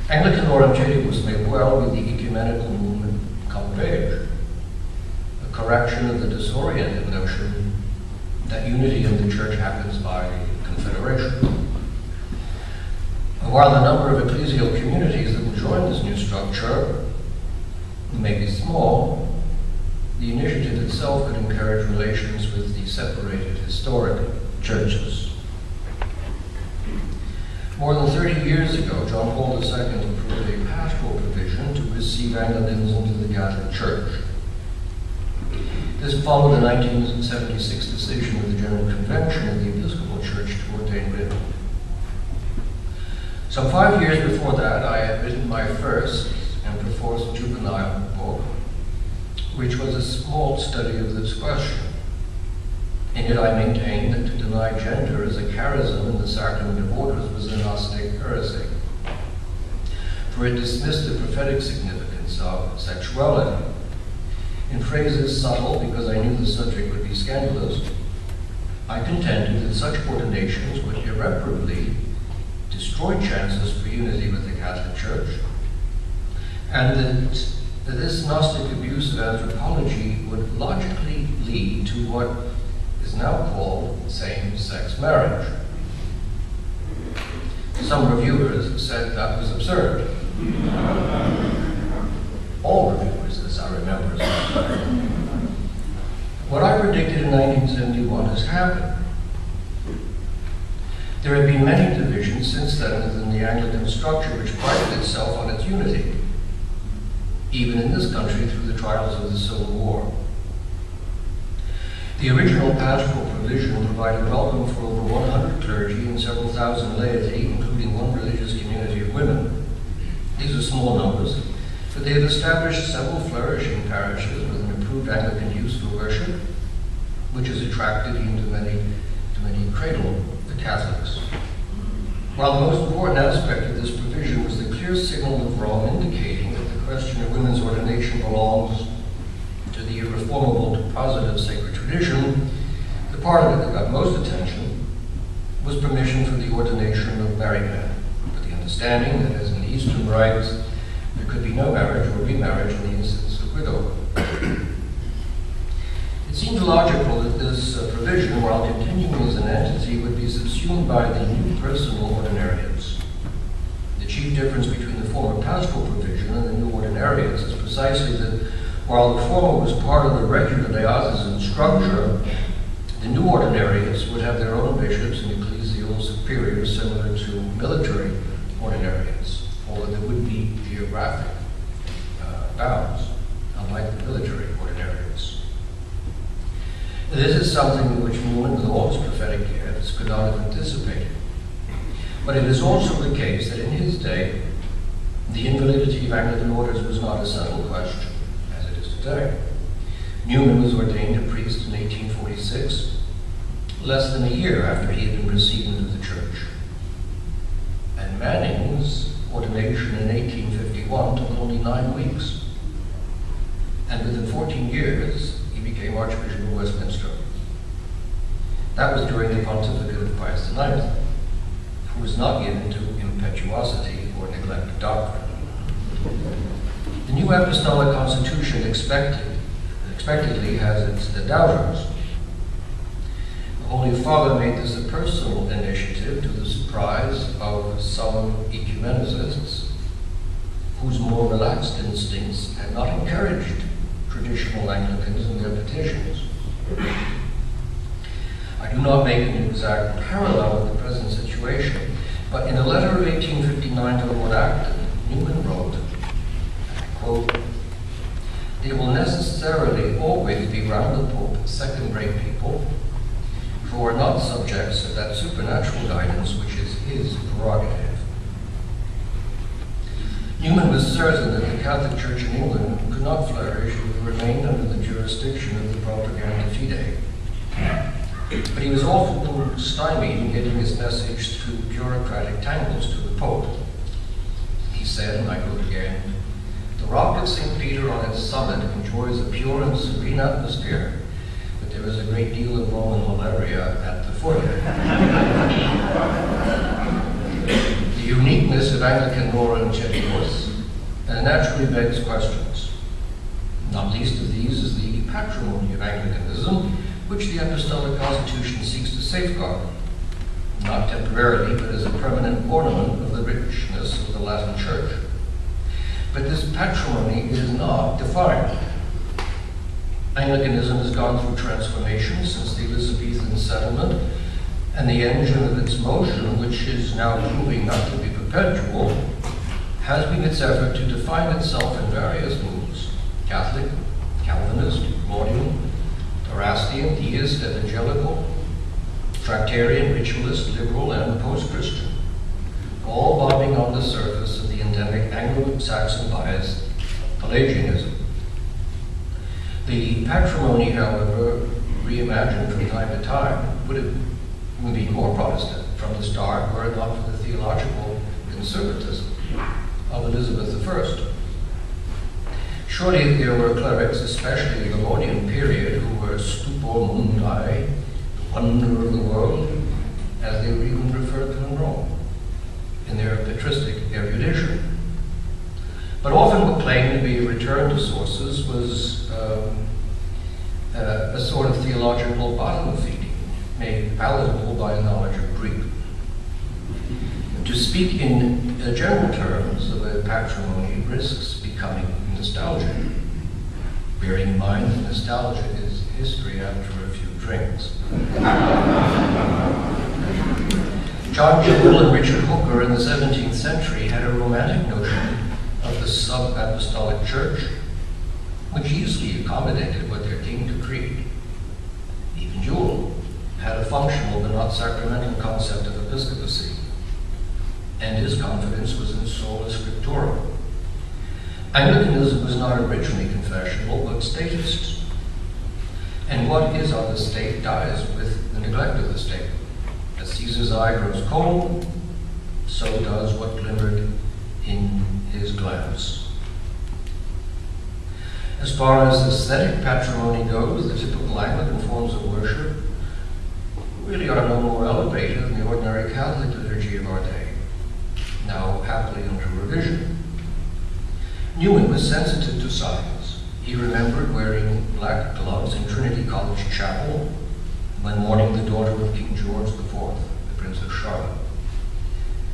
Anglican orientating was made well with the ecumenical movement come of age, a correction of the disoriented notion that unity in the church happens by confederation. And while the number of ecclesial communities that will join this new structure may be small, the initiative itself could encourage relations with the separated historic churches. More than 30 years ago, John Paul II approved a pastoral provision to receive Anglicans into the Catholic Church. This followed the 1976 decision of the General Convention of the Episcopal Church to ordain women. Some 5 years before that, I had written my first and perforce juvenile book, which was a small study of this question. In it, I maintained that to deny gender as a charism in the sacrament of orders was a Gnostic heresy, for it dismissed the prophetic significance of sexuality. In phrases subtle, because I knew the subject would be scandalous, I contended that such ordinations would irreparably destroy chances for unity with the Catholic Church, and that this Gnostic abuse of anthropology would logically lead to what is now called same-sex marriage. Some reviewers said that was absurd. All reviewers, as I remember. What I predicted in 1971 has happened. There have been many divisions since then within the Anglican structure which prided itself on its unity, even in this country through the trials of the Civil War. The original pastoral provision provided welcome for over 100 clergy and several thousand laity, including one religious community of women. These are small numbers, but they have established several flourishing parishes with an improved Anglican use for worship, which has attracted even to many cradle the Catholics. While the most important aspect of this provision was the clear signal of Rome indicating that the question of women's ordination belongs to the irreformable deposit of sacred tradition, the part of it that got most attention was permission for the ordination of married men, with the understanding that, as in the Eastern rites, there could be no marriage or remarriage in the instance of widowhood. It seemed logical that this provision, while continuing as an entity, would be subsumed by the new personal ordinariates. The chief difference between the former pastoral provision and the new ordinariates is precisely that while the former was part of the regular diocesan structure, the new ordinariates would have their own bishops and ecclesial superiors similar to military ordinariates, although there would be geographic bounds, unlike the military ordinariates. This is something which Newman, with all his prophetic gifts, could not have anticipated. But it is also the case that in his day, the invalidity of Anglican orders was not a settled question, as it is today. Newman was ordained a priest in 1846, less than a year after he had been received into the church. And Manning's ordination in 1851 took only 9 weeks. And within 14 years, he became Archbishop of Westminster. That was during the pontificate of Pius IX, who was not given to impetuosity or neglect of doctrine. The new apostolic constitution expectedly has its doubters. The Holy Father made this a personal initiative to the surprise of some ecumenicists whose more relaxed instincts had not encouraged traditional Anglicans in their petitions. I do not make an exact parallel with the present situation, but in a letter of 1859 to Lord Acton, Newman wrote, quote, "There will necessarily always be round the Pope second-rate people who are not subjects of that supernatural guidance which is his prerogative." Newman was certain that the Catholic Church in England could not flourish if it remained under the jurisdiction of the Propaganda Fide. But he was often stymied in getting his message through bureaucratic tangles to the Pope. He said, and I quote again, "The rock of St. Peter on its summit enjoys a pure and serene atmosphere, but there is a great deal of Roman malaria at the foot." The uniqueness of Anglican Nora and Chetworth naturally begs questions. Not least of these is the patrimony of Anglicanism, which the Apostolic Constitution seeks to safeguard, not temporarily, but as a permanent ornament of the richness of the Latin Church. But this patrimony is not defined. Anglicanism has gone through transformation since the Elizabethan settlement, and the engine of its motion, which is now proving not to be perpetual, has been its effort to define itself in various moods: Catholic, Calvinist, Laudian, Erastian, Deist, Evangelical, Tractarian, Ritualist, Liberal, and Post-Christian, all bobbing on the surface of the endemic Anglo-Saxon bias, Pelagianism. The patrimony, however, reimagined from time to time, would have been more Protestant from the start were it not for the theological conservatism of Elizabeth I. Surely there were clerics, especially in the Laudian period, who were stupor mundi, the wonder of the world, as they were even referred to in Rome, in their patristic erudition. But often what claimed to be a return to sources was a sort of theological bottom feeding, made palatable by a knowledge of Greek. To speak in general terms of a patrimony risks becoming nostalgic, bearing in mind that nostalgia is history after a few drinks. John Jewell and Richard Hooker in the 17th century had a romantic notion of the sub-apostolic church, which easily accommodated what there came to creed. Even Jewell had a functional but not sacramental concept of episcopacy, and his confidence was in sola scriptura. Anglicanism was not originally confessional, but statist. And what is of the state dies with the neglect of the state. As Caesar's eye grows cold, so does what glimmered in his glance. As far as aesthetic patrimony goes, the typical Anglican forms of worship really are no more elevated than the ordinary Catholic liturgy of our day, now happily under revision. Newman was sensitive to signs. He remembered wearing black gloves in Trinity College Chapel when mourning the daughter of King George IV, the Princess Charlotte.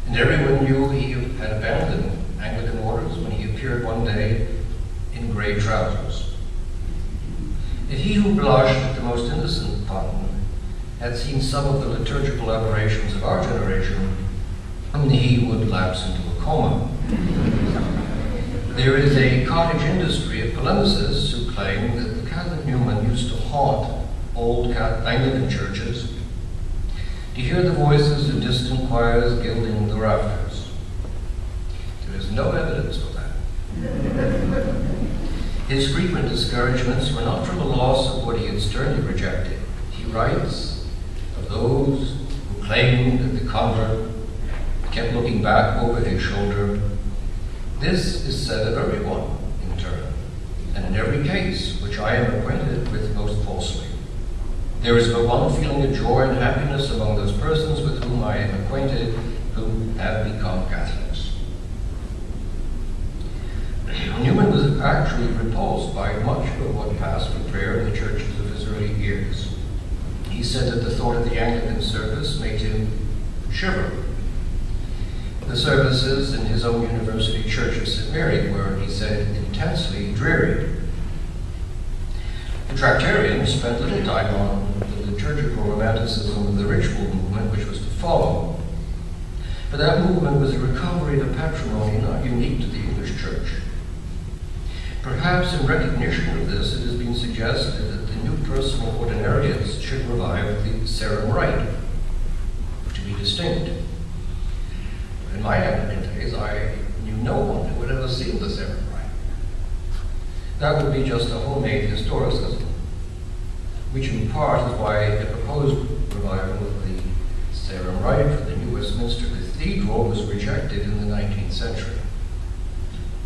And everyone knew he had abandoned Anglican orders when he appeared one day in gray trousers. If he who blushed at the most innocent pun had seen some of the liturgical aberrations of our generation, he would lapse into a coma. There is a cottage industry of polemicists who claim that the Catholic Newman used to haunt old Anglican churches to hear the voices of distant choirs gilding the rafters. There is no evidence for that. His frequent discouragements were not from a loss of what he had sternly rejected. He writes of those who claimed that the convert kept looking back over his shoulder. This is said of everyone in turn, and in every case which I am acquainted with most falsely. There is but one feeling of joy and happiness among those persons with whom I am acquainted who have become Catholics. Newman was actually repulsed by much of what passed for prayer in the churches of his early years. He said that the thought of the Anglican service made him shiver. The services in his own university church of St. Mary were, he said, intensely dreary. The Tractarians spent little time on the liturgical romanticism of the ritual movement which was to follow. But that movement was a recovery of patrimony not unique to the English church. Perhaps in recognition of this, it has been suggested that the new personal ordinariates should revive the Sarum Rite, to be distinct. In my Anglican days, I knew no one who had ever seen the Sarum Rite. That would be just a homemade historicism, which in part is why the proposed revival of the Sarum Rite for the new Westminster Cathedral was rejected in the 19th century.